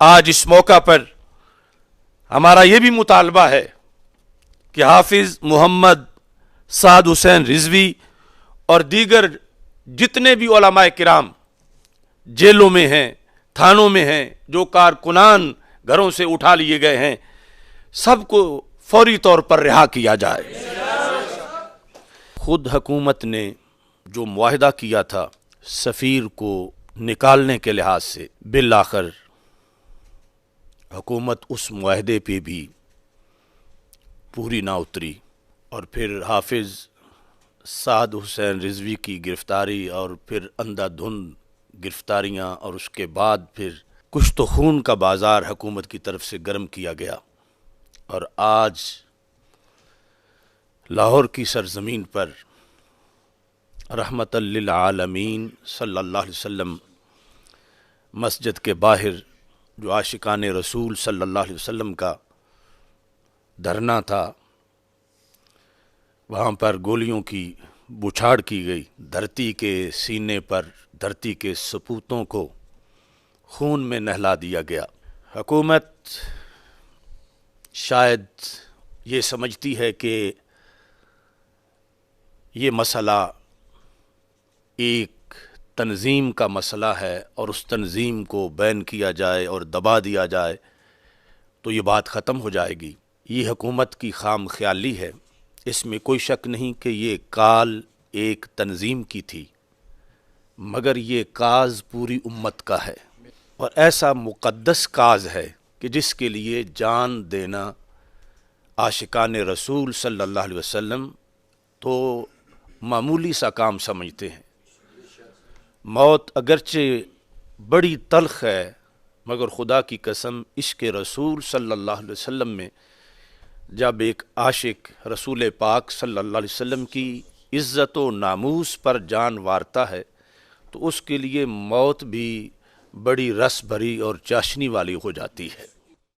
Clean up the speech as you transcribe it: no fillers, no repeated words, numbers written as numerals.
آج اس موقع پر ہمارا یہ بھی مطالبہ ہے کہ حافظ محمد سعد حسین رضوی اور دیگر جتنے بھی علماء کرام جیلوں میں ہیں، تھانوں میں ہیں، جو کارکنان گھروں سے اٹھا لیے گئے ہیں، سب کو فوری طور پر رہا کیا جائے۔ خود حکومت نے جو معاہدہ کیا تھا سفیر کو نکالنے کے لحاظ سے، بالآخر حکومت اس معاہدے پہ بھی پوری نہ اتری، اور پھر حافظ سعد حسین رضوی کی گرفتاری اور پھر اندھا دھند گرفتاریاں، اور اس کے بعد پھر کچھ تو خون کا بازار حکومت کی طرف سے گرم کیا گیا، اور آج لاہور کی سرزمین پر رحمت للعالمین صلی اللہ علیہ وسلم مسجد کے باہر جو عاشقان رسول صلی اللہ علیہ وسلم کا دھرنا تھا، وہاں پر گولیوں کی بچھاڑ کی گئی، دھرتی کے سینے پر دھرتی کے سپوتوں کو خون میں نہلا دیا گیا۔ حکومت شاید یہ سمجھتی ہے کہ یہ مسئلہ ایک تنظیم کا مسئلہ ہے، اور اس تنظیم کو بین کیا جائے اور دبا دیا جائے تو یہ بات ختم ہو جائے گی۔ یہ حکومت کی خام خیالی ہے، اس میں کوئی شک نہیں کہ یہ کال ایک تنظیم کی تھی، مگر یہ کاز پوری امت کا ہے، اور ایسا مقدس کاز ہے کہ جس کے لیے جان دینا عاشقان رسول صلی اللہ علیہ وسلم تو معمولی سا کام سمجھتے ہیں۔ موت اگرچہ بڑی تلخ ہے، مگر خدا کی قسم عشق رسول صلی اللہ علیہ وسلم میں جب ایک عاشق رسول پاک صلی اللہ علیہ وسلم کی عزت و ناموس پر جان وارتا ہے تو اس کے لیے موت بھی بڑی رس بھری اور چاشنی والی ہو جاتی ہے۔